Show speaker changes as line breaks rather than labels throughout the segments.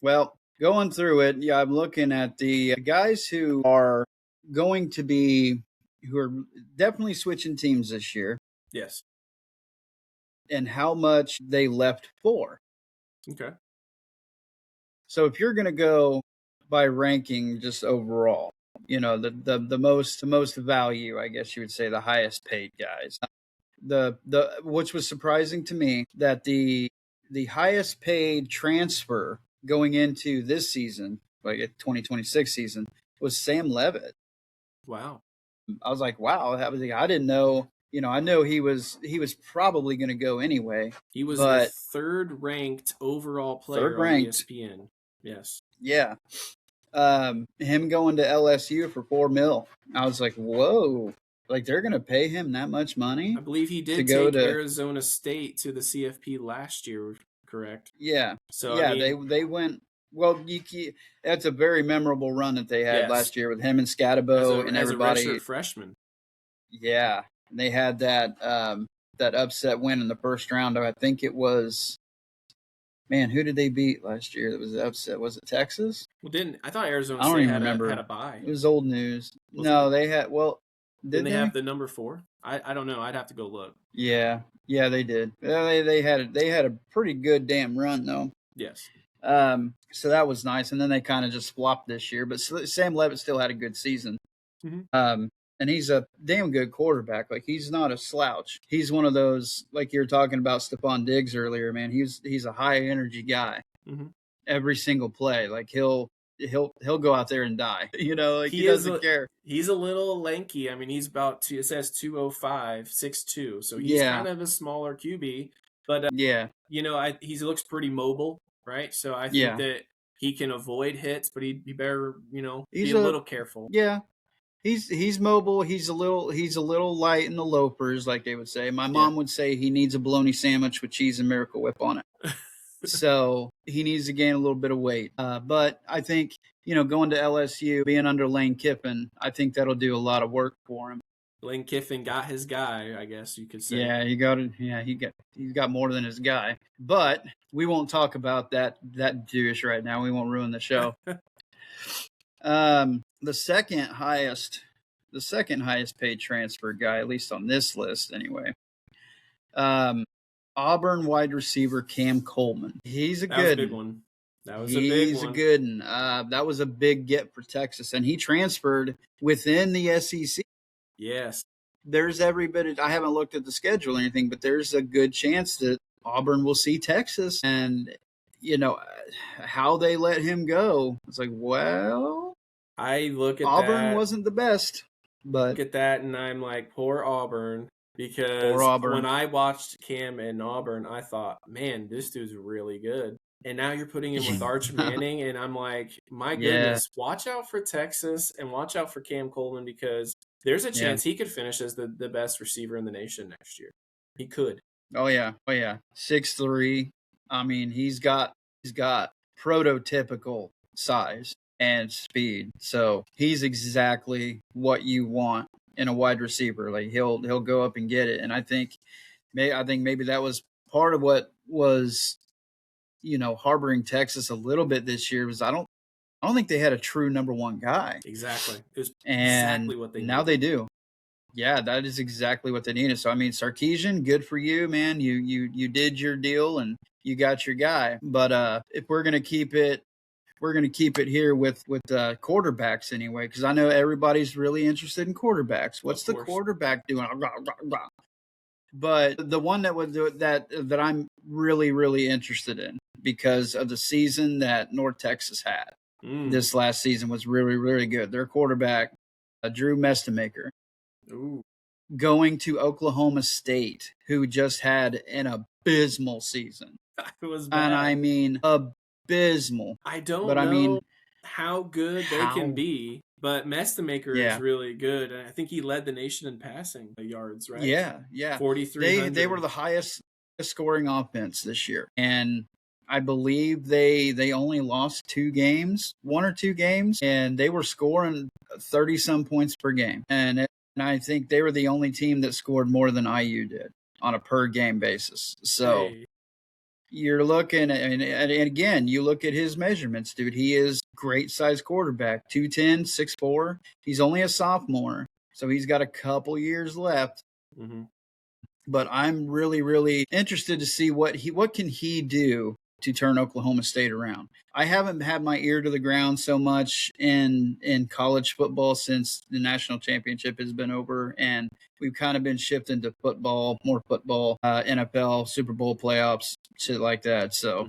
Well, going through it, yeah, I'm looking at the guys who are going to be, who are definitely switching teams this year
Yes.
and how much they left for.
Okay.
So if you're going to go by ranking just overall, the most value, I guess you would say, the highest paid guys. The which was surprising to me that the highest paid transfer going into this season, like a 2026 season, was Sam Levitt.
Wow.
I was like, wow, I didn't know. I know he was probably going to go anyway,
He was the
but
third ranked overall
third
player on
ranked,
ESPN. Yes.
yeah. Him going to LSU for $4 million, I was like, whoa, like they're going to pay him that much money
I believe he
to
did
go
take
to.
Arizona State to the CFP last year, correct?
Yeah,
So, I
yeah, they
mean,
they went. Well, that's a very memorable run that they had
yes,
last year with him and
as
Scatabo
a
and
as a redshirt
everybody.
freshman.
Yeah, and they had that upset win in the first round. I think it was, man, who did they beat last year? That was the upset. Was it Texas?
Well, didn't I thought Arizona
I don't
State
even
had a
remember.
bye?
It was old news.
Wasn't
No,
it?
they had. Well,
Didn't
did
they
they?
have the number 4? I don't know. I'd have to go look.
Yeah, yeah, they did. They had a pretty good damn run though.
Yes.
So that was nice, and then they kind of just flopped this year. But Sam Levitt still had a good season.
Mm-hmm.
And he's a damn good quarterback. Like he's not a slouch. He's one of those, like you were talking about Stephon Diggs earlier, man. He's a high energy guy.
Mm-hmm.
Every single play, like he'll go out there and die. Like he doesn't care.
He's a little lanky. I mean, he's about it says 205, 6'2", so he's
Yeah,
kind of a smaller QB. But
yeah,
he looks pretty mobile, right? So I think
yeah.
that he can avoid hits, but he better be
He's
a
a
little careful.
yeah. He's mobile. He's a little light in the loafers, like they would say. My
Yeah.
mom would say he needs a bologna sandwich with cheese and Miracle Whip on it. So he needs to gain a little bit of weight. But I think going to LSU, being under Lane Kiffin, I think that'll do a lot of work for him.
Lane Kiffin got his guy, I guess you could say.
Yeah, he got it. Yeah, he's got more than his guy. But we won't talk about that douche right now. We won't ruin the show. The second highest paid transfer guy, at least on this list anyway. Auburn wide receiver Cam Coleman. He's a
That was a
good
big
one.
one. That was a big
He's a
one.
good one. That was a big get for Texas, and he transferred within the SEC.
Yes.
There's every bit of, I haven't looked at the schedule or anything, but there's a good chance that Auburn will see Texas. And, how they let him go. It's like, well,
I look at
Auburn
that.
wasn't the best, but
Look at that, and I'm like, poor Auburn. Because
Poor Auburn.
when I watched Cam in Auburn, I thought, man, this dude's really good. And now you're putting him with Arch Manning, and I'm like, my goodness, watch out for Texas and watch out for Cam Coleman, because there's a chance he could finish as the best receiver in the nation next year. He could.
Oh yeah. 6'3". I mean, he's got prototypical size and speed. So he's exactly what you want in a wide receiver. Like he'll go up and get it. And I think maybe that was part of what was harboring Texas a little bit this year. Was I don't think they had a true number one guy.
Exactly. It was
And
exactly what they
now
needed.
they do. Yeah, that is exactly what they needed. So I mean, Sarkisian, good for you, man. You did your deal and you got your guy. But if we're gonna keep it here with quarterbacks anyway, because I know everybody's really interested in quarterbacks. What's the quarterback doing? But the one that would do that I'm really, really interested in, because of the season that North Texas had. This last season was really, really good. Their quarterback, Drew Mestemaker, going to Oklahoma State, who just had an abysmal season.
It was bad.
And I mean abysmal.
I don't know how good they can be, but Mestemaker is really good, and I think he led the nation in passing yards, right?
Yeah.
4,300.
They were the highest scoring offense this year, and I believe they only lost 1 or 2 games, and they were scoring 30-some points per game. And I think they were the only team that scored more than IU did on a per game basis. So, you're looking at, and again, you look at his measurements, dude. He is great size quarterback, 210, 6'4". He's only a sophomore, so he's got a couple years left.
Mm-hmm.
But I'm really, really interested to see what can he do to turn Oklahoma State around. I haven't had my ear to the ground so much in college football since the national championship has been over, and we've kind of been shifting to football, more football, NFL, Super Bowl playoffs, shit like that. So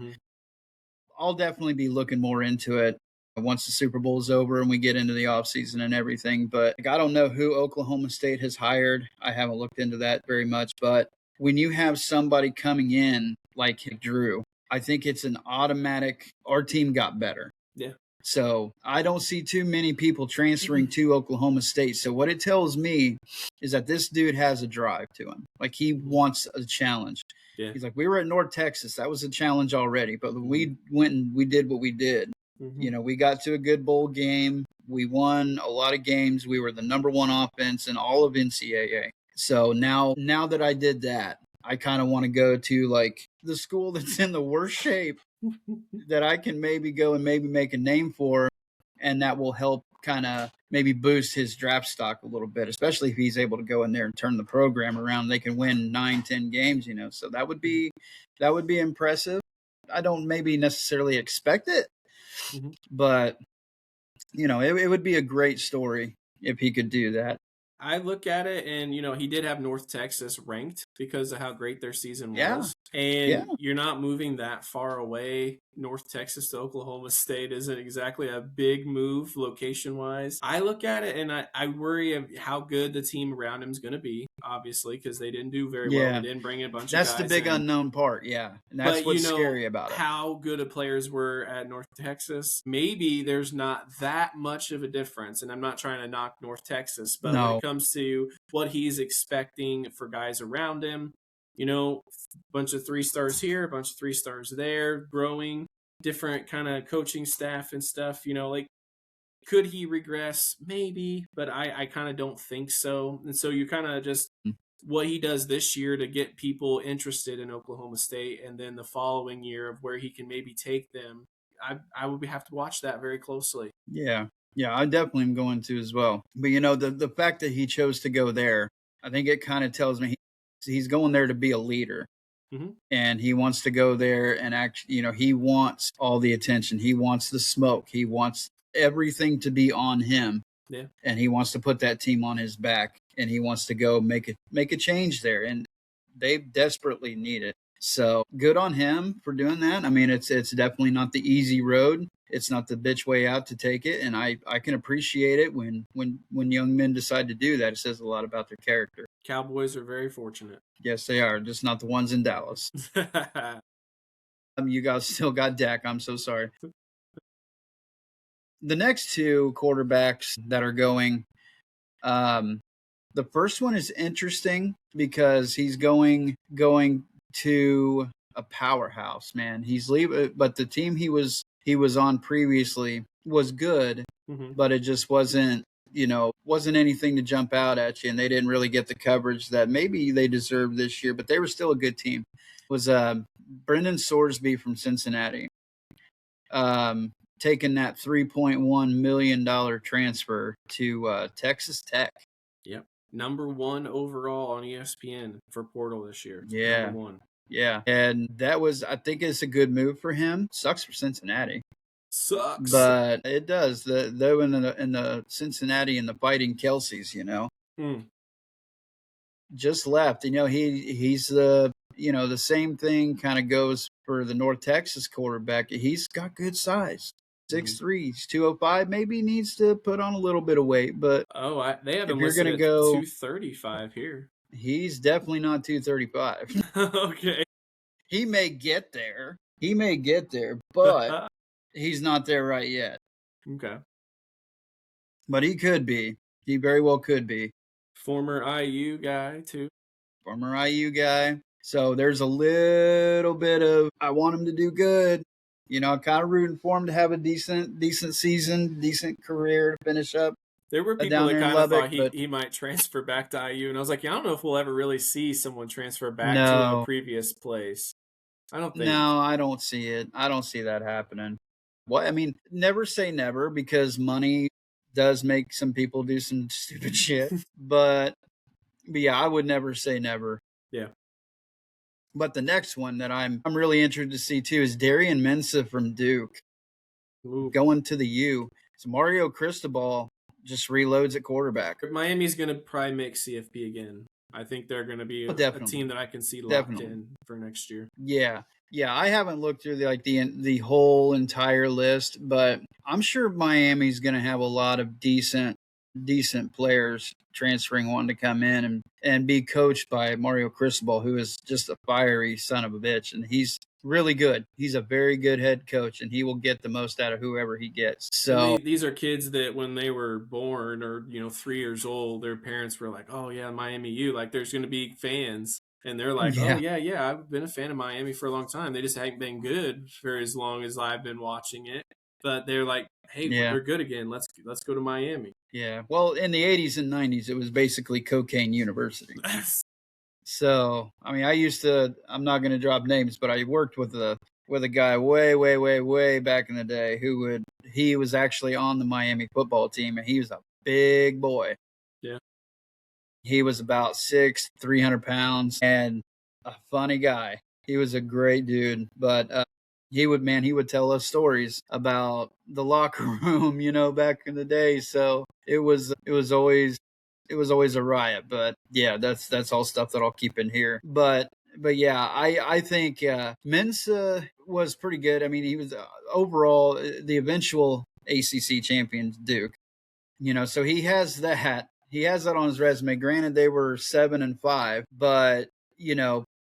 I'll definitely be looking more into it once the Super Bowl is over and we get into the offseason and everything. But I don't know who Oklahoma State has hired. I haven't looked into that very much. But when you have somebody coming in like Drew, I think it's an automatic, our team got better.
Yeah.
So I don't see too many people transferring to Oklahoma State. So what it tells me is that this dude has a drive to him. Like he wants a challenge.
Yeah.
He's like, we were at North Texas. That was a challenge already. But we went and we did what we did. Mm-hmm. You know, we got to a good bowl game. We won a lot of games. We were the number one offense in all of NCAA. So now that I did that, I kind of want to go to like the school that's in the worst shape that I can maybe go and maybe make a name for, and that will help kind of maybe boost his draft stock a little bit, especially if he's able to go in there and turn the program around. They can win 9-10 games, you know, so that would be impressive. I don't maybe necessarily expect it, but you know, it would be a great story if he could do that.
I look at it and, you know, he did have North Texas ranked because of how great their season was.
Yeah.
And you're not moving that far away. North Texas to Oklahoma State isn't exactly a big move location-wise. I look at it and I worry of how good the team around him is going to be, obviously, because they didn't do very well. They didn't bring in a bunch of guys.
That's the big unknown part, And that's what's scary about it.
How good of players were at North Texas. Maybe there's not that much of a difference, and I'm not trying to knock North Texas, but when it comes to what he's expecting for guys around him, you know, a bunch of 3 stars here, a bunch of 3 stars there, growing, different kind of coaching staff and stuff, you know, like, could he regress? Maybe, but I kind of don't think so. And so you kind of just what he does this year to get people interested in Oklahoma State, and then the following year of where he can maybe take them. I would have to watch that very closely.
Yeah, I definitely am going to as well. But, you know, the fact that he chose to go there, I think it kind of tells me he's going there to be a leader. And he wants to go there and actually, you know, he wants all the attention. He wants the smoke. He wants everything to be on him.
Yeah.
And he wants to put that team on his back, and he wants to go make a change there. And they desperately need it. So good on him for doing that. I mean, it's definitely not the easy road. It's not the bitch way out to take it. And I can appreciate it when young men decide to do that. It says a lot about their character.
Cowboys are very fortunate.
Yes, they are. Just not the ones in Dallas. You guys still got Dak. I'm so sorry. The next 2 quarterbacks that are going, the first one is interesting because he's going to a powerhouse, man. He's leaving, but the team he was on previously was good, but it just wasn't anything to jump out at you, and they didn't really get the coverage that maybe they deserved this year, but they were still a good team. It was Brendan Sorsby from Cincinnati, taking that $3.1 million transfer to Texas Tech.
Yep. Number 1 overall on ESPN for portal this year.
Yeah.
Number 1.
Yeah. And I think it's a good move for him. Sucks for Cincinnati.
Sucks.
But it does. Though in the Cincinnati and the Fighting Kelseys, you know. Just left. You know, he's the same thing kind of goes for the North Texas quarterback. He's got good size. 6'3", he's 205. Maybe needs to put on a little bit of weight, but
they have him listed at 235 here.
He's definitely not 235.
Okay.
He may get there, but he's not there right yet.
Okay.
But he could be. He very well could be.
Former IU guy, too.
Former IU guy. So there's a little bit of, I want him to do good. You know, kind of rooting for him to have a decent season, decent career to finish up.
There were people that kind of thought he might transfer back to IU, and I was like, I don't know if we'll ever really see someone transfer back to a previous place. I don't think.
No, I don't see it. I don't see that happening. What I mean, never say never because money does make some people do some stupid shit. But yeah, I would never say never.
Yeah.
But the next one that I'm really interested to see too is Darian Mensah from Duke.
Ooh.
Going to the U. So Mario Cristobal just reloads at quarterback.
Miami's going to probably make CFP again. I think they're going to be a team that I can see locked in for next year.
Yeah. Yeah, I haven't looked through the whole entire list, but I'm sure Miami's going to have a lot of decent players transferring, wanting to come in and be coached by Mario Cristobal, who is just a fiery son of a bitch, and he's really good. He's a very good head coach, and he will get the most out of whoever he gets. So
these are kids that when they were born or 3 years old, their parents were like, "Oh yeah, Miami U." Like there's going to be fans, and they're like, "Oh yeah, I've been a fan of Miami for a long time. They just haven't been good for as long as I've been watching it." But they're like, "Hey, they're good again. Let's go to Miami."
Yeah. Well, in the 80s and 90s, it was basically cocaine university. So, I mean, I'm not going to drop names, but I worked with a guy way back in the day he was actually on the Miami football team, and he was a big boy.
Yeah.
He was about 6', 300 pounds, and a funny guy. He was a great dude, but he would tell us stories about the locker room, back in the day. So it was always a riot. But yeah, that's all stuff that I'll keep in here. But yeah, I think Mensah was pretty good. I mean, he was overall the eventual ACC champions, Duke. So he has that. He has that on his resume. Granted, they were 7-5, but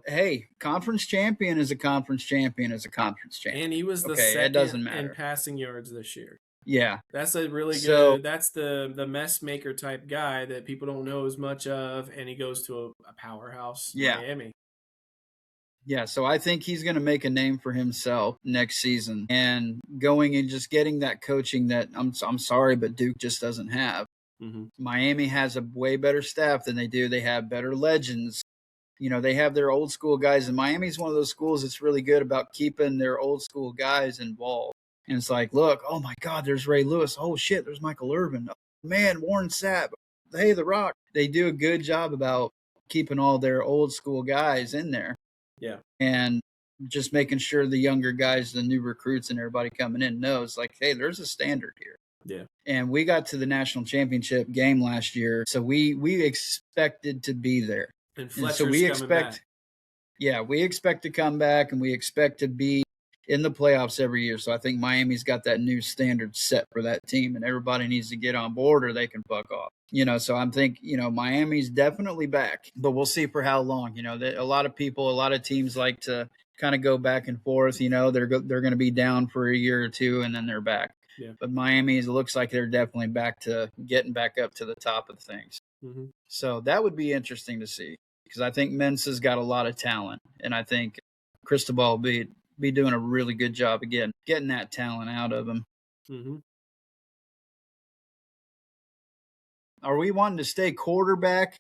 hey, conference champion is a conference champion is a conference champion.
And he was the second in passing yards this year.
Yeah.
That's a really good, that's the mess maker type guy that people don't know as much of, and he goes to a powerhouse, Miami.
Yeah, so I think he's going to make a name for himself next season and going and just getting that coaching that I'm sorry, but Duke just doesn't have.
Mm-hmm.
Miami has a way better staff than they do. They have better legends. They have their old school guys, and Miami's one of those schools that's really good about keeping their old school guys involved. And it's like, look, oh my God, there's Ray Lewis. Oh shit, there's Michael Irvin. Oh, man, Warren Sapp. Hey, The Rock. They do a good job about keeping all their old school guys in there.
Yeah.
And just making sure the younger guys, the new recruits and everybody coming in knows like, hey, there's a standard here.
Yeah.
And we got to the national championship game last year. So we expected to be there.
And so we expect
to come back, and we expect to be in the playoffs every year. So I think Miami's got that new standard set for that team, and everybody needs to get on board or they can fuck off. So I'm thinking, Miami's definitely back, but we'll see for how long. A lot of teams like to kind of go back and forth. They're going to be down for a year or two, and then they're back.
Yeah.
But Miami looks like they're definitely back to getting back up to the top of things.
Mm-hmm.
So that would be interesting to see, because I think Mensah's got a lot of talent, and I think Cristobal will be doing a really good job again getting that talent out of him.
Mm-hmm.
Are we wanting to stay quarterback?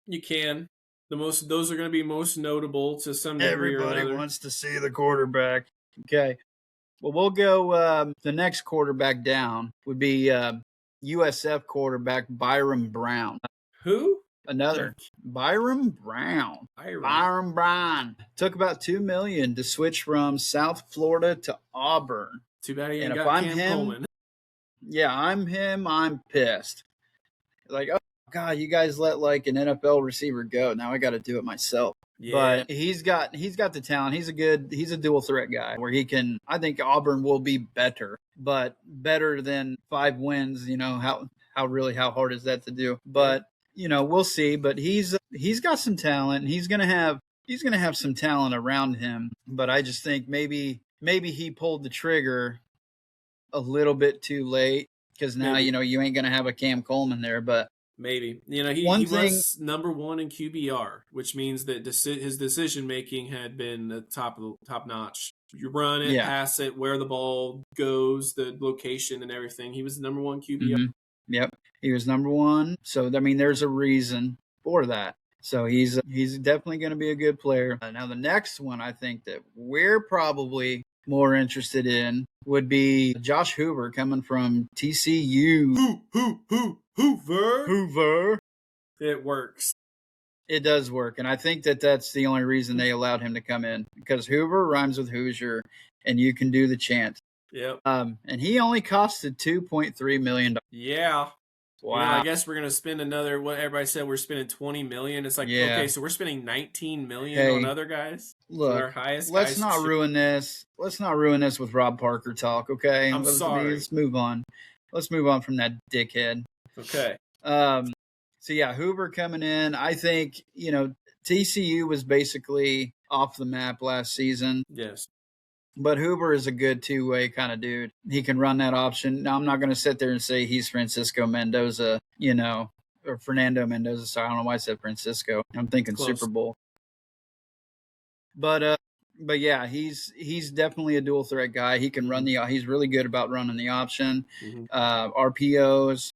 You can. Those are going to be most notable to some degree.
Everybody wants to see the quarterback. Okay. Well, we'll go. The next quarterback down would be USF quarterback Byrum Brown.
Who?
Another Byrum Brown. Byrum Brown took about $2 million to switch from South Florida to Auburn.
Too bad he ain't got Cam Coleman.
Yeah, I'm him. I'm pissed. Like, oh God, you guys let like an NFL receiver go. Now I got to do it myself. Yeah. But he's got the talent. He's a dual threat guy where he can. I think Auburn will be better, but better than 5 wins. How hard is that to do? But we'll see. But he's got some talent. He's gonna have some talent around him. But I just think maybe he pulled the trigger a little bit too late, because now you ain't gonna have a Cam Coleman there. But
maybe he was number 1 in QBR, which means that his decision making had been top notch. You run it, pass it, where the ball goes, the location and everything. He was the number 1 QBR.
Mm-hmm. Yep, he was number 1. So I mean, there's a reason for that. So he's definitely going to be a good player. Now the next one I think that we're probably more interested in would be Josh Hoover coming from TCU.
Hoover.
Hoover.
It works.
It does work, and I think that that's the only reason they allowed him to come in, because Hoover rhymes with Hoosier, and you can do the chant.
Yep.
And he only costed $2.3 million.
Yeah.
Wow.
You know, I guess we're gonna spend another. What everybody said, we're spending $20 million. It's like, okay, so we're spending $19 million on other guys.
Look,
our highest.
Let's not ruin this. Let's not ruin this with Rob Parker talk. Okay,
I'm sorry.
Let's move on. Let's move on from that dickhead.
Okay.
So yeah, Hoover coming in. I think TCU was basically off the map last season.
Yes.
But Hoover is a good two-way kind of dude. He can run that option. Now, I'm not going to sit there and say he's Francisco Mendoza, or Fernando Mendoza. Sorry, I don't know why I said Francisco. I'm thinking
Close.
Super Bowl. But yeah, he's definitely a dual threat guy. He can run he's really good about running the option, RPOs.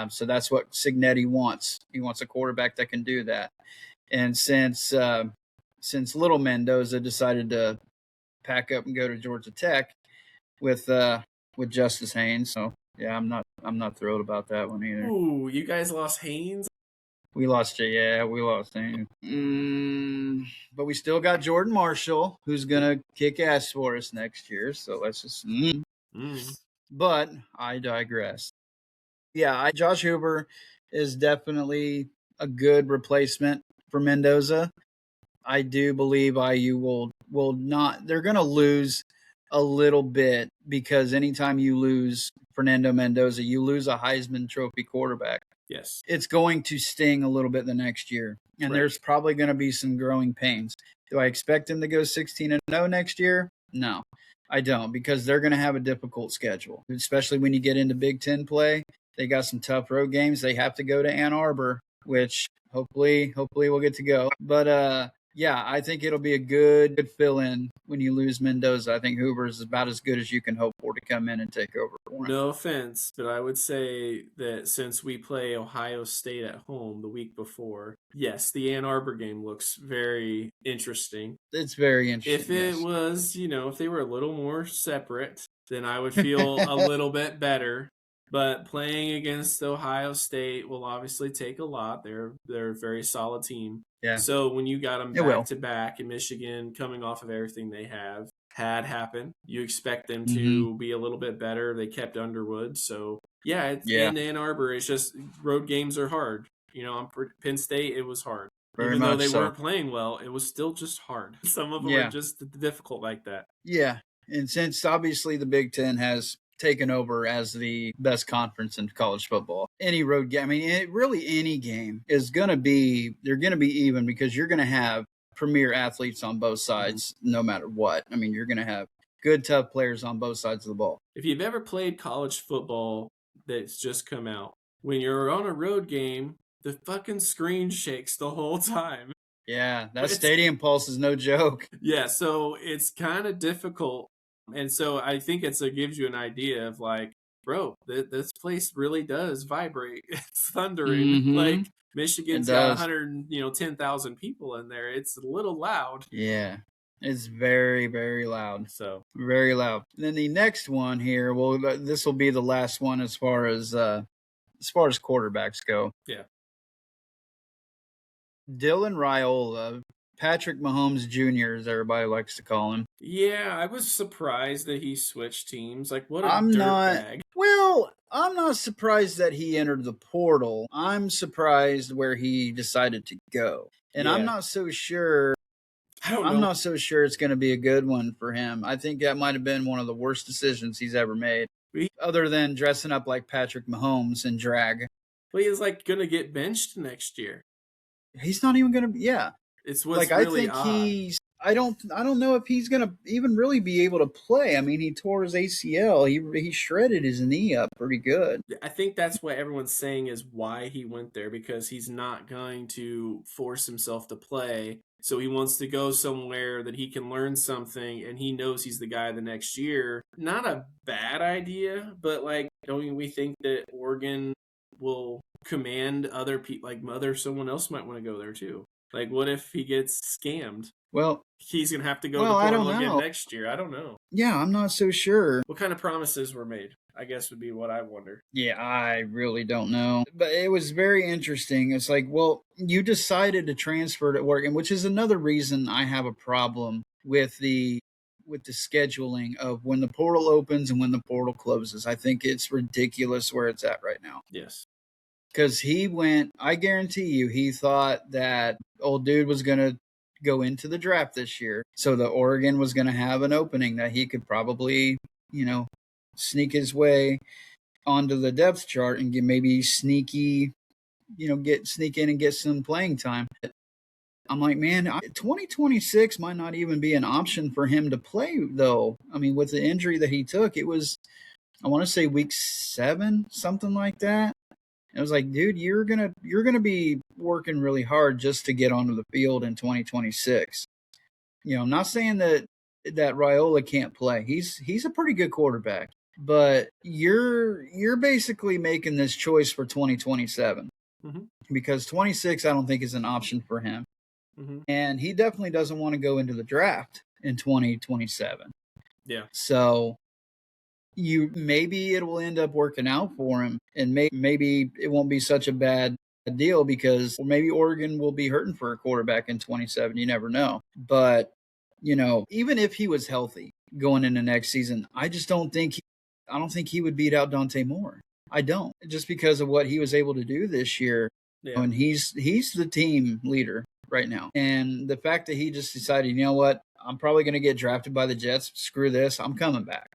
So that's what Cignetti wants. He wants a quarterback that can do that. And since little Mendoza decided to pack up and go to Georgia Tech with Justice Haynes. So yeah, I'm not thrilled about that one either.
Ooh, you guys lost Haynes?
We lost Haynes. But we still got Jordan Marshall, who's gonna kick ass for us next year. So let's just. But I digress. Yeah, Josh Hoover is definitely a good replacement for Mendoza. I do believe IU will not. They're going to lose a little bit, because anytime you lose Fernando Mendoza, you lose a Heisman Trophy quarterback.
Yes.
It's going to sting a little bit the next year, and there's probably going to be some growing pains. Do I expect them to go 16-0 next year? No, I don't, because they're going to have a difficult schedule, especially when you get into Big Ten play. They got some tough road games. They have to go to Ann Arbor, which hopefully we'll get to go. But yeah, I think it'll be a good fill-in when you lose Mendoza. I think Hoover is about as good as you can hope for to come in and take over for him.
No offense, but I would say that since we play Ohio State at home the week before, yes, the Ann Arbor game looks very interesting.
It's very interesting.
If it was, if they were a little more separate, then I would feel a little bit better. But playing against Ohio State will obviously take a lot. They're a very solid team.
Yeah.
So when you got them back to back in Michigan, coming off of everything they had happened, you expect them to be a little bit better. They kept Underwood, so in Ann Arbor, it's just road games are hard. On Penn State, it was hard. Even though they weren't playing well, it was still just hard. Some of them are just difficult like that.
Yeah, and since obviously the Big Ten has taken over as the best conference in college football, any road game, really any game is they're going to be even, because you're going to have premier athletes on both sides no matter what. You're going to have good, tough players on both sides of the ball.
If you've ever played college football that's just come out, when you're on a road game, the fucking screen shakes the whole time.
Yeah, that stadium pulse is no joke.
Yeah, so it's kind of difficult. And so I think it gives you an idea of like, bro, this place really does vibrate. It's thundering. Like Michigan's got 10,000 people in there. It's a little loud.
Yeah, it's very, very loud.
So
very loud. And then the next one here, this will be the last one as far as quarterbacks go.
Yeah.
Dylan Raiola, Patrick Mahomes Jr., as everybody likes to call him.
Yeah, I was surprised that he switched teams. Like, what a dirtbag.
Well, I'm not surprised that he entered the portal. I'm surprised where he decided to go. And I'm not so sure. I'm not so sure it's going to be a good one for him. I think that might have been one of the worst decisions he's ever made, other than dressing up like Patrick Mahomes and drag.
Well, he's like going to get benched next year.
He's not even going to. Yeah.
It's what's really odd.
I don't know if he's going to even really be able to play. He tore his ACL. He shredded his knee up pretty good.
I think that's what everyone's saying is why he went there, because he's not going to force himself to play. So he wants to go somewhere that he can learn something, and he knows he's the guy the next year. Not a bad idea, but don't we think that Oregon will command other people, like someone else might want to go there too. Like, what if he gets scammed?
Well,
he's going to have to go to the
I don't
portal again
know.
next year. I don't know.
Yeah, I'm not so sure.
What kind of promises were made, I guess, would be what I wonder.
Yeah, I really don't know. But it was very interesting. It's like, well, you decided to transfer to Oregon, which is another reason I have a problem with the scheduling of when the portal opens and when the portal closes. I think it's ridiculous where it's at right now.
Yes.
Because I guarantee you, he thought that old dude was going to go into the draft this year. So the Oregon was going to have an opening that he could probably, sneak his way onto the depth chart and get maybe sneak in and get some playing time. I'm like, man, 2026 might not even be an option for him to play, though. I mean, with the injury that he took, it was, I want to say week 7, something like that. It was like, dude, you're gonna be working really hard just to get onto the field in 2026. I'm not saying that Raiola can't play. He's a pretty good quarterback, but you're basically making this choice for 2027 because 26 I don't think is an option for him, and he definitely doesn't want to go into the draft in 2027.
Yeah.
So maybe it will end up working out for him, and maybe it won't be such a bad deal because maybe Oregon will be hurting for a quarterback in 27. You never know. But, even if he was healthy going into next season, I just don't think he would beat out Dante Moore. I don't, just because of what he was able to do this year.
Yeah.
And he's the team leader right now. And the fact that he just decided, you know what, I'm probably going to get drafted by the Jets. Screw this. I'm coming back.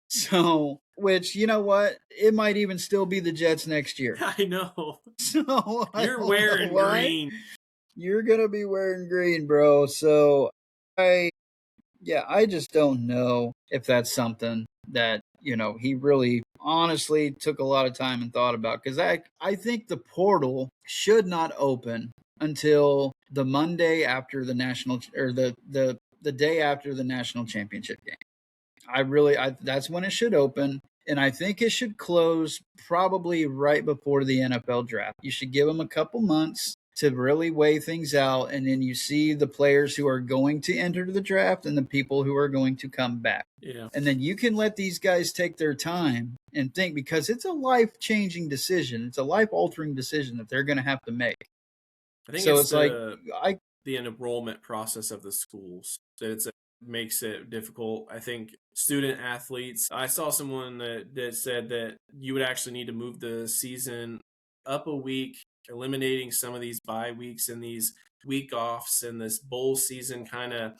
So, which, you know what? It might even still be the Jets next year.
I know.
So
you're wearing green.
You're going to be wearing green, bro. So I just don't know if that's something that, he really honestly took a lot of time and thought about. Because I think the portal should not open until the Monday after the national, or the day after the national championship game. That's when it should open, and I think it should close probably right before the NFL draft. You should give them a couple months to really weigh things out, and then you see the players who are going to enter the draft and the people who are going to come back.
Yeah.
And then you can let these guys take their time and think, because it's a life-changing decision. It's a life-altering decision that they're going to have to make.
I think
so
it's the enrollment process of the schools that makes it difficult. I think student athletes, I saw someone that said that you would actually need to move the season up a week, eliminating some of these bye weeks and these week offs and this bowl season kind of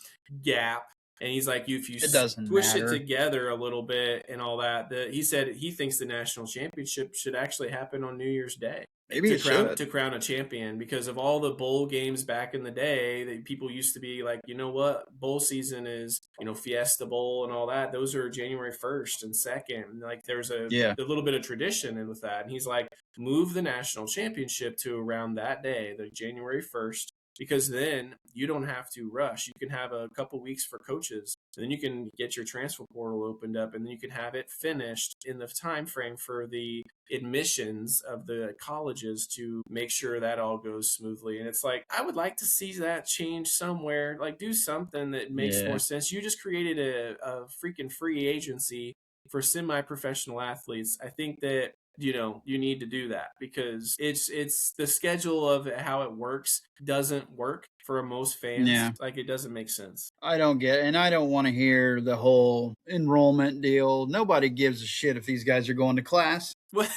gap. And he's like, if you squish it together a little bit and all that, he said he thinks the national championship should actually happen on New Year's Day.
Maybe
to crown a champion, because of all the bowl games back in the day that people used to be like, you know what, bowl season is, Fiesta Bowl and all that. Those are January 1st and 2nd. Like there's a little bit of tradition in with that. And he's like, move the national championship to around that day, the January 1st. Because then you don't have to rush. You can have a couple weeks for coaches. And then you can get your transfer portal opened up, and then you can have it finished in the time frame for the admissions of the colleges to make sure that all goes smoothly. And it's like, I would like to see that change somewhere. Like, do something that makes more sense. You just created a freaking free agency for semi-professional athletes. I think that you need to do that, because it's the schedule of how it works doesn't work for most fans. Like, it doesn't make sense.
I don't get it, and I don't want to hear the whole enrollment deal. Nobody gives a shit if these guys are going to class.
What?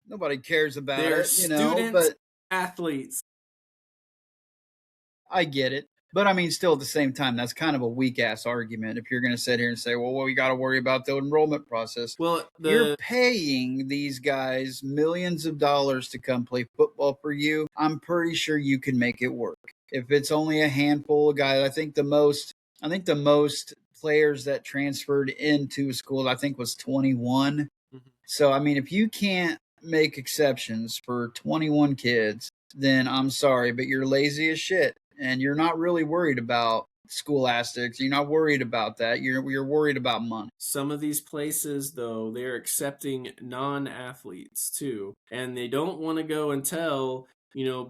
Nobody cares about
They're
it, but
athletes.
I get it. But I mean, still at the same time, that's kind of a weak ass argument if you're going to sit here and say, well, we got to worry about the enrollment process.
Well,
you're paying these guys millions of dollars to come play football for you. I'm pretty sure you can make it work. If it's only a handful of guys, I think the most players that transferred into schools, I think, was 21. Mm-hmm. So, I mean, if you can't make exceptions for 21 kids, then I'm sorry, but you're lazy as shit. And you're not really worried about scholastics. You're not worried about that. You're worried about money.
Some of these places, though, they're accepting non-athletes too, and they don't want to go and tell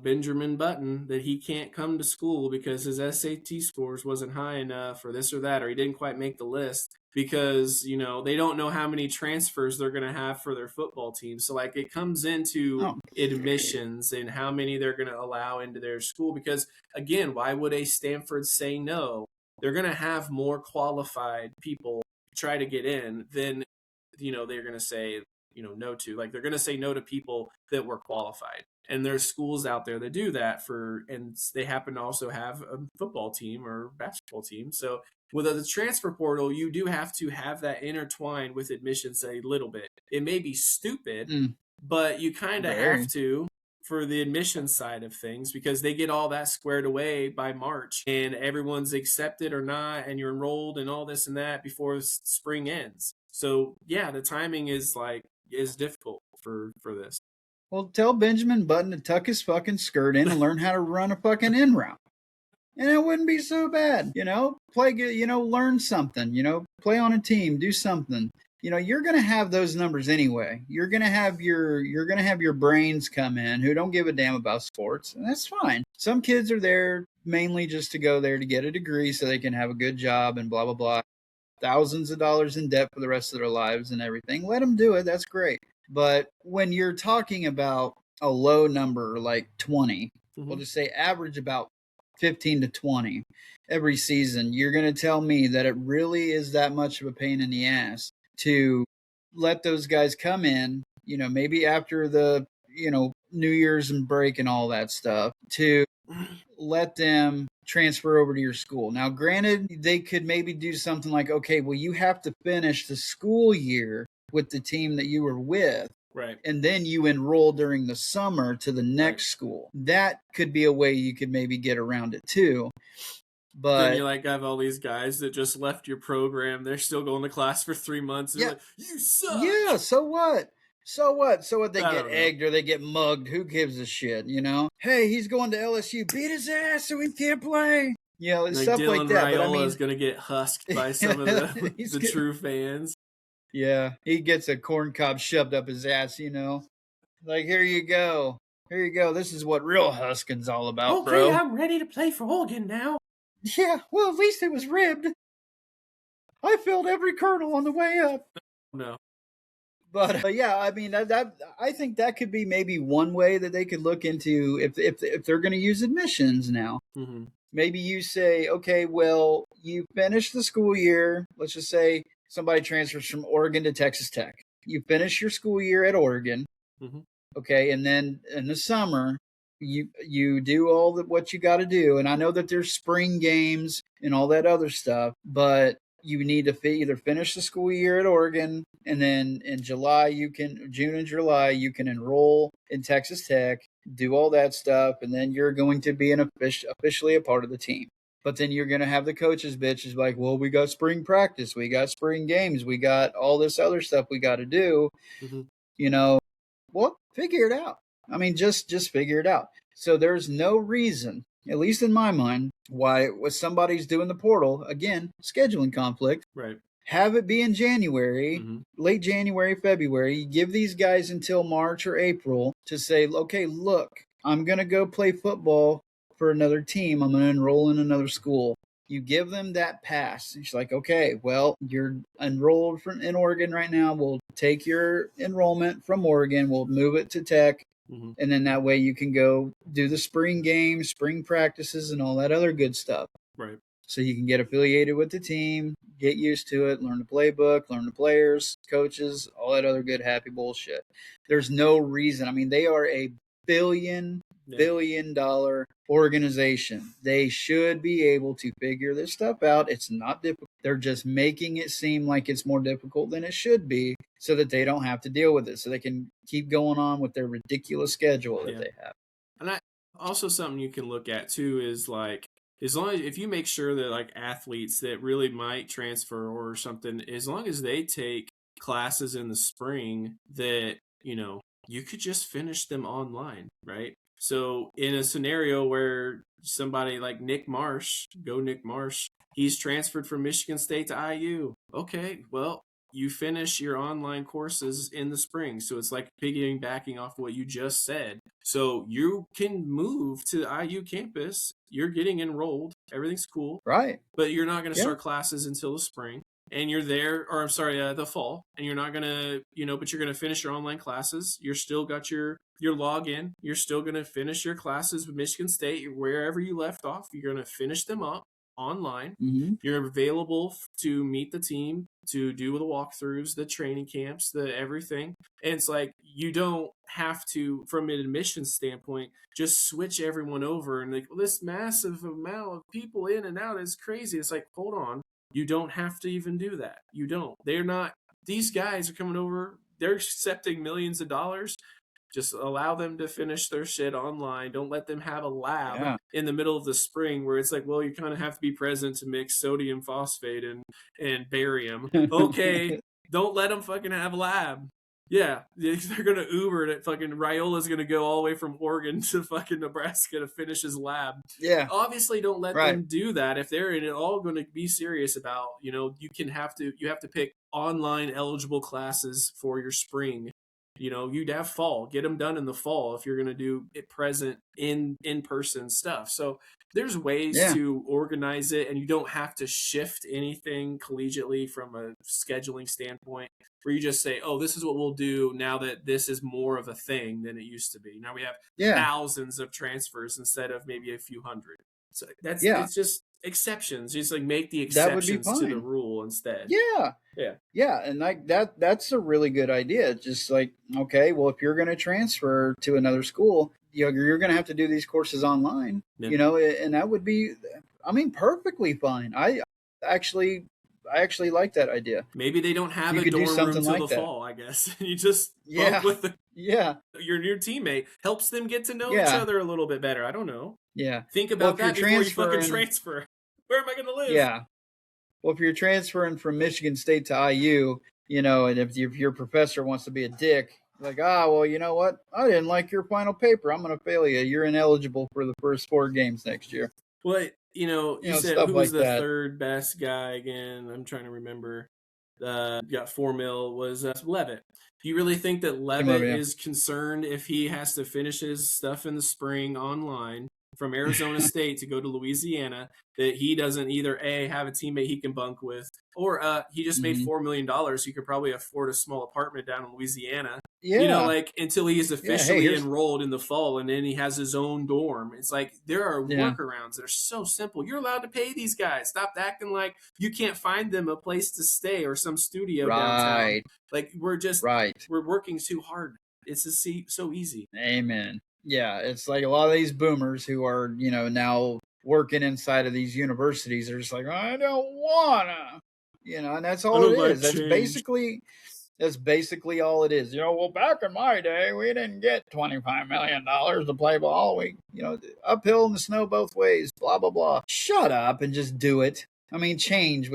Benjamin Button that he can't come to school because his SAT scores wasn't high enough or this or that, or he didn't quite make the list because they don't know how many transfers they're going to have for their football team. So like it comes into admissions and how many they're going to allow into their school, because again, why would a Stanford say no? They're going to have more qualified people try to get in than they're going to say no to. Like they're going to say no to people that were qualified. And there's schools out there that do that and they happen to also have a football team or basketball team. So with the transfer portal, you do have to have that intertwined with admissions a little bit. It may be stupid, but you kind of have to for the admissions side of things, because they get all that squared away by March and everyone's accepted or not, and you're enrolled and all this and that before spring ends. So yeah, the timing is difficult for this.
Well, tell Benjamin Button to tuck his fucking skirt in and learn how to run a fucking in route. And it wouldn't be so bad, play, learn something, play on a team, do something. You're going to have those numbers anyway. You're going to have your brains come in who don't give a damn about sports, and that's fine. Some kids are there mainly just to go there to get a degree so they can have a good job and blah, blah, blah. Thousands of dollars in debt for the rest of their lives and everything. Let them do it. That's great. But when you're talking about a low number like 20, we'll just say average about 15 to 20 every season, you're going to tell me that it really is that much of a pain in the ass to let those guys come in, maybe after the, New Year's and break and all that stuff, to let them transfer over to your school. Now, granted, they could maybe do something like, okay, well, you have to finish the school year with the team that you were with.
Right.
And then you enroll during the summer to the next school. That could be a way you could maybe get around it too. But
then you have all these guys that just left your program. They're still going to class for 3 months. And like, you suck.
Yeah, so what? So what? They get egged or they get mugged. Who gives a shit, Hey, he's going to LSU. Beat his ass so he can't play. Stuff
Dylan
like that.
Raiola
but I mean,
is going to get husked by some of the true fans.
Yeah, he gets a corn cob shoved up his ass, Like, here you go. Here you go. This is what real husking's all about, bro.
Okay, I'm ready to play for Oregon now.
Yeah, well, at least it was ribbed. I filled every kernel on the way up.
No.
But yeah, I mean, I think that could be maybe one way that they could look into if they're going to use admissions now.
Mm-hmm.
Maybe you say, okay, well, you finish the school year. Let's just say somebody transfers from Oregon to Texas Tech. You finish your school year at Oregon.
Mm-hmm.
Okay, and then in the summer, you do all what you got to do. And I know that there's spring games and all that other stuff, but you need to either finish the school year at Oregon, and then in June and July, you can enroll in Texas Tech, do all that stuff, and then you're going to be officially a part of the team. But then you're going to have the coaches bitches like, well, we got spring practice, we got spring games, we got all this other stuff we got to do.
Mm-hmm.
Well, figure it out. I mean, just figure it out. So there's no reason, at least in my mind, why somebody's doing the portal, again, scheduling conflict.
Right.
Have it be in January, late January, February. You give these guys until March or April to say, okay, look, I'm going to go play football for another team. I'm going to enroll in another school. You give them that pass. It's like, okay, well, you're enrolled in Oregon right now. We'll take your enrollment from Oregon. We'll move it to Tech.
Mm-hmm.
And then that way you can go do the spring games, spring practices, and all that other good stuff.
Right.
So you can get affiliated with the team, get used to it, learn the playbook, learn the players, coaches, all that other good, happy bullshit. There's no reason. I mean, they are a billion dollar organization. They should be able to figure this stuff out. It's not difficult. They're just making it seem like it's more difficult than it should be so that they don't have to deal with it, so they can keep going on with their ridiculous schedule that they have.
And also something you can look at too is as long as if you make sure that athletes that really might transfer or something, as long as they take classes in the spring that you could just finish them online, right? So in a scenario where somebody like Nick Marsh, he's transferred from Michigan State to IU. Okay, well, you finish your online courses in the spring. So it's like piggybacking off what you just said. So you can move to the IU campus. You're getting enrolled. Everything's cool.
Right.
But you're not going to start classes until the spring. And you're there, or I'm sorry, the fall, and you're not gonna, but you're gonna finish your online classes. You're still got your login. You're still gonna finish your classes with Michigan State wherever you left off. You're gonna finish them up online.
Mm-hmm.
You're available to meet the team, to do the walkthroughs, the training camps, the everything. And it's like you don't have to, from an admissions standpoint, just switch everyone over and like, well, this massive amount of people in and out is crazy. It's like, hold on. You don't have to even do that. You don't. They're not, these guys are coming over, they're accepting millions of dollars. Just allow them to finish their shit online. Don't let them have a lab in the middle of the spring where it's like, well, you kind of have to be present to mix sodium phosphate and barium. Okay, don't let them fucking have a lab. Yeah, they're going to Uber it. Fucking Raiola's going to go all the way from Oregon to fucking Nebraska to finish his lab.
Yeah.
Obviously, don't let them do that. If they're at all going to be serious about, you have to pick online eligible classes for your spring. You'd have fall. Get them done in the fall if you're going to do it present in-person stuff. So there's ways to organize it, and you don't have to shift anything collegiately from a scheduling standpoint where you just say, oh, this is what we'll do now that this is more of a thing than it used to be. Now we have thousands of transfers instead of maybe a few hundred. So it's just exceptions. Just like make the exceptions to the rule instead.
Yeah, and like that's a really good idea. Just like, okay, well, if you're going to transfer to another school, you're going to have to do these courses online. And that would be, perfectly fine. I actually like that idea.
Maybe they don't have a dorm room till the fall, I guess. You just bump with your new teammate, helps them get to know each other a little bit better. I don't know.
Yeah.
Think about that before you fucking transfer. Where am I going to live?
Yeah. Well, if you're transferring from Michigan State to IU, and if your professor wants to be a dick, like, well, you know what? I didn't like your final paper. I'm going to fail you. You're ineligible for the first 4 games next year.
Well, you said who was the third best guy again? I'm trying to remember. Got $4 million was Levitt. Do you really think that Levitt is concerned if he has to finish his stuff in the spring online from Arizona State to go to Louisiana, that he doesn't either have a teammate he can bunk with, or he just made $4 million. He could probably afford a small apartment down in Louisiana.
Yeah.
Until he is officially enrolled in the fall, and then he has his own dorm. It's like there are workarounds that are so simple. You're allowed to pay these guys. Stop acting like you can't find them a place to stay or some studio downtown. Like we're working too hard. It's just so easy.
Amen. Yeah, it's like a lot of these boomers who are, now working inside of these universities are just like, I don't wanna, and that's all it is. That's basically all it is. Well, back in my day, we didn't get $25 million to play ball. We, uphill in the snow both ways, blah, blah, blah. Shut up and just do it. Change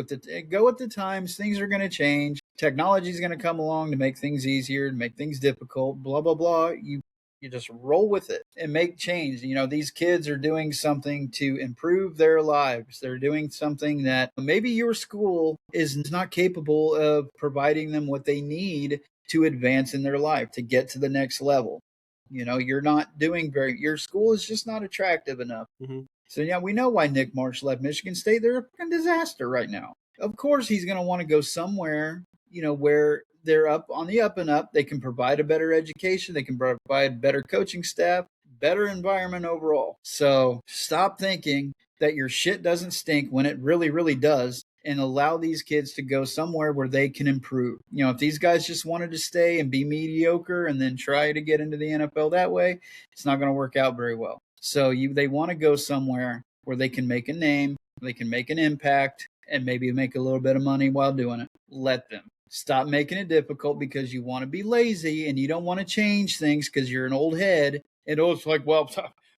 go with the times. Things are going to change. Technology is going to come along to make things easier, to make things difficult, blah, blah, blah. You just roll with it and make change. These kids are doing something to improve their lives. They're doing something that maybe your school is not capable of providing them what they need to advance in their life, to get to the next level. You're not doing your school is just not attractive enough.
Mm-hmm.
So we know why Nick Marsh left Michigan State. They're a fucking disaster right now. Of course, he's going to want to go somewhere, where they're on the up and up. They can provide a better education. They can provide better coaching staff, better environment overall. So stop thinking that your shit doesn't stink when it really, really does, and allow these kids to go somewhere where they can improve. If these guys just wanted to stay and be mediocre and then try to get into the NFL that way, it's not going to work out very well. So they want to go somewhere where they can make a name, they can make an impact, and maybe make a little bit of money while doing it. Let them. Stop making it difficult because you want to be lazy and you don't want to change things because you're an old head. And it's like, well,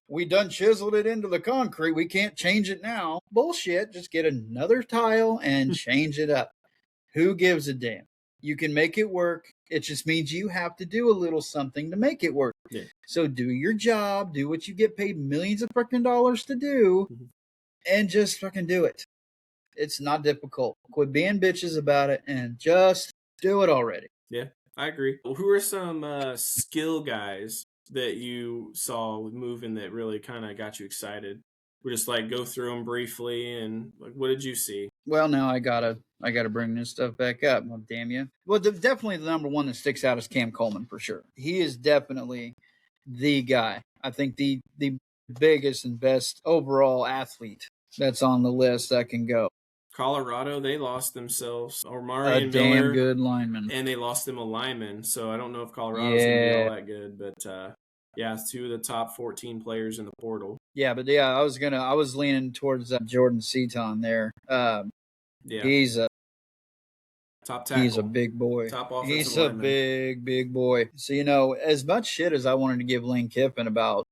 we done chiseled it into the concrete. We can't change it now. Bullshit. Just get another tile and change it up. Who gives a damn? You can make it work. It just means you have to do a little something to make it work.
Yeah.
So do your job, do what you get paid millions of freaking dollars to do, and just fucking do it. It's not difficult. Quit being bitches about it and just do it already.
Yeah, I agree. Well, who are some skill guys that you saw moving that really kind of got you excited? We just like go through them briefly, and like, what did you see?
Well, now I gotta bring this stuff back up. Well, damn you. Well, definitely the number one that sticks out is Cam Coleman for sure. He is definitely the guy. I think the biggest and best overall athlete that's on the list that can go.
Colorado, they lost themselves
A
and
damn
Miller,
good lineman,
and they lost them a lineman. So I don't know if Colorado's going to be all that good, but yeah, it's 2 of the top 14 players in the portal.
Yeah, but yeah, I was leaning towards Jordan Seaton there. Yeah, he's a
top tackle.
He's a big boy.
Top offensive
He's
lineman.
a big boy. So, as much shit as I wanted to give Lane Kiffin about,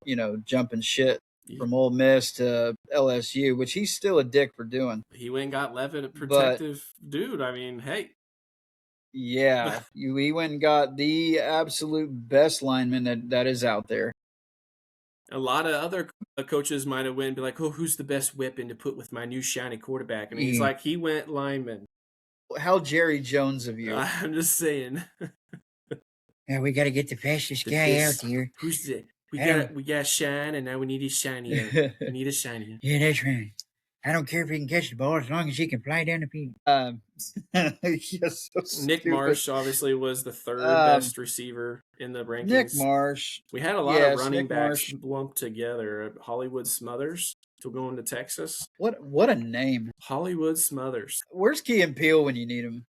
jumping shit from Ole Miss to LSU, which he's still a dick for doing.
He went and got Levitt, a protective dude. I mean, hey.
Yeah, he went and got the absolute best lineman that is out there.
A lot of other coaches might have went and be like, oh, who's the best weapon to put with my new shiny quarterback? And he's like, he went lineman.
How Jerry Jones of you.
I'm just saying.
Yeah, we got to get the fastest guy out here.
Who's the... We got shine, and now we need a shinier. We need a shinier.
Yeah, that's right. I don't care if he can catch the ball as long as he can fly down the field. Yes, so
Nick Marsh obviously was the third best receiver in the rankings.
Nick Marsh.
We had a lot of running backs lumped together. Hollywood Smothers still going to Texas.
What a name.
Hollywood Smothers.
Where's Key and Peele when you need him?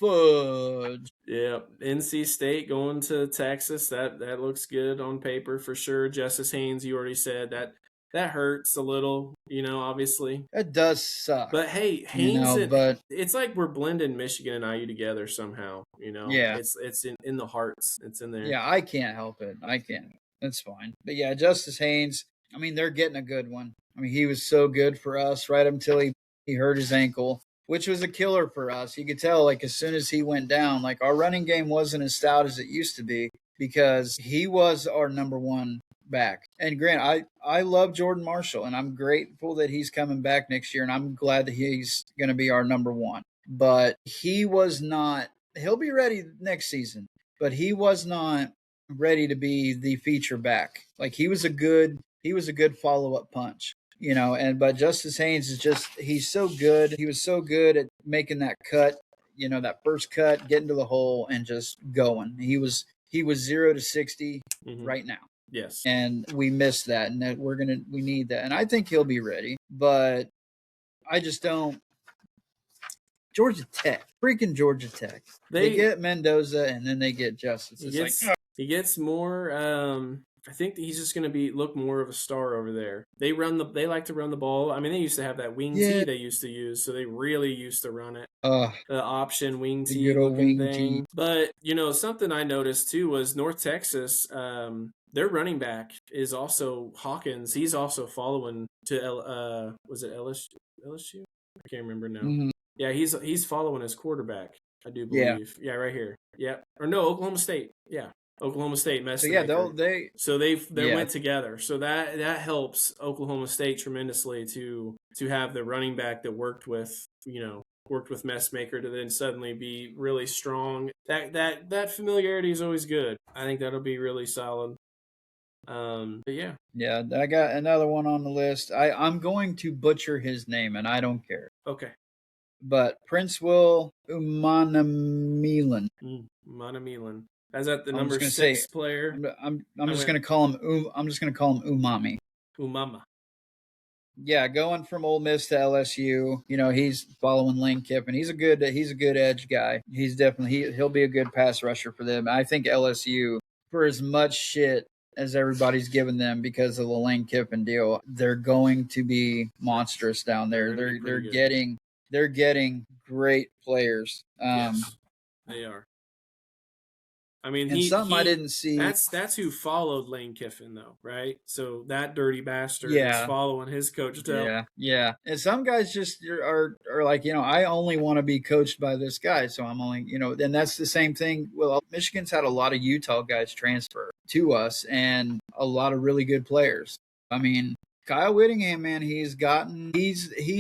Fudge.
Yeah, NC State going to Texas. That looks good on paper for sure. Justice Haynes, you already said that hurts a little, obviously.
It does suck.
But hey, Haynes, it's like we're blending Michigan and IU together somehow,
Yeah.
It's in the hearts. It's in there.
Yeah, I can't help it. I can't. That's fine. But yeah, Justice Haynes, I mean, they're getting a good one. I mean, he was so good for us right until he hurt his ankle, which was a killer for us. You could tell, like, as soon as he went down, like, our running game wasn't as stout as it used to be because he was our number one back. And Grant, I love Jordan Marshall, and I'm grateful that he's coming back next year, and I'm glad that he's going to be our number one. But he was not – he'll be ready next season, but he was not ready to be the feature back. Like, he was a good follow-up punch. But Justice Haynes is he's so good. He was so good at making that cut, that first cut, getting to the hole and just going. He was 0 to 60 right now.
Yes.
And we missed that, and that we need that. And I think he'll be ready, but I just don't. Georgia Tech, freaking Georgia Tech. They get Mendoza and then they get Justice.
He gets more, I think that he's just going to look more of a star over there. They like to run the ball. I mean, they used to have that wing tee they used to use, so they really used to run it. The option wing tee looking thing. But something I noticed too was North Texas. Their running back is also Hawkins. He's also following to was it LSU? I can't remember now.
Mm-hmm.
Yeah, he's following his quarterback. I do believe. Yeah, right here. Yeah, or no, Oklahoma State. Yeah. Oklahoma State messed.
So yeah,
they went together. So that helps Oklahoma State tremendously to have the running back that worked with Messmaker to then suddenly be really strong. That familiarity is always good. I think that'll be really solid. But yeah.
Yeah, I got another one on the list. I'm going to butcher his name, and I don't care.
Okay.
But Prince Will Umanamilan.
Umanamilan. Is that the number 6 player?
I'm just going to call him Umami.
Umama.
Yeah, going from Ole Miss to LSU, he's following Lane Kiffin. He's a good edge guy. He's definitely he'll be a good pass rusher for them. I think LSU, for as much shit as everybody's given them because of the Lane Kiffin deal, they're going to be monstrous down there. They're getting great players.
Yes, they are. I mean,
And something I didn't see.
That's who followed Lane Kiffin, though, right? So that dirty bastard is
Yeah.
following his coach tail.
Yeah. And some guys just are like, I only want to be coached by this guy, so I'm only, and that's the same thing. Well, Michigan's had a lot of Utah guys transfer to us, and a lot of really good players. I mean, Kyle Whittingham, man, he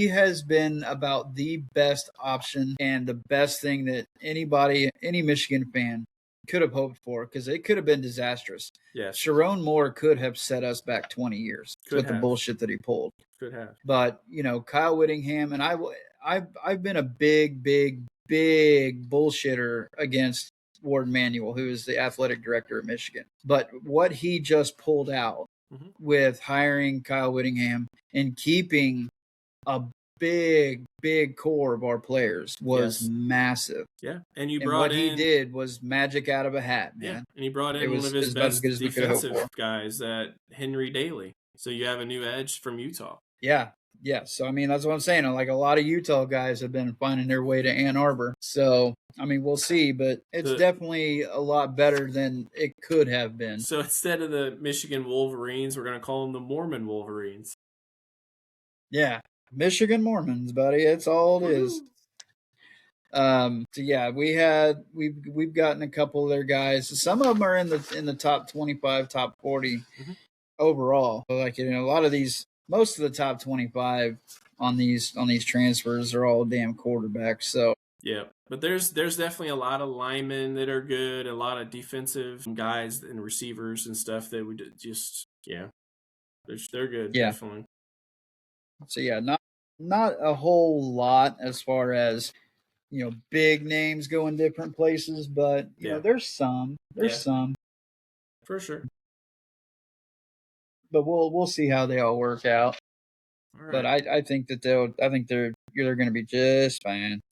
has been about the best option and the best thing that any Michigan fan could have hoped for, because it could have been disastrous.
Yes.
Sherrone Moore could have set us back 20 years with the bullshit that he pulled.
Could have.
But, Kyle Whittingham, and I've been a big bullshitter against Warden Manuel, who is the athletic director of Michigan. But what he just pulled out with hiring Kyle Whittingham and keeping a big core of our players was massive.
Yeah, and
what he did was magic out of a hat, man.
Yeah, and he brought in one of his best defensive guys, that Henry Daly. So you have a new edge from Utah.
Yeah. So, I mean, that's what I'm saying. Like, a lot of Utah guys have been finding their way to Ann Arbor. So, I mean, we'll see, but it's definitely a lot better than it could have been.
So instead of the Michigan Wolverines, we're going to call them the Mormon Wolverines.
Yeah. Michigan Mormons, buddy. That's all it is. So yeah, we've gotten a couple of their guys. Some of them are in the top 25, top 40 overall. Like, a lot of these, most of the top 25 on these transfers are all damn quarterbacks. So
yeah, but there's definitely a lot of linemen that are good, a lot of defensive guys and receivers and stuff that we just they're good.
Yeah.
Definitely.
So yeah, not a whole lot as far as big names going different places, but you know, there's some
for sure.
But we'll see how they all work out. All right. But I think that they're going to be just fine.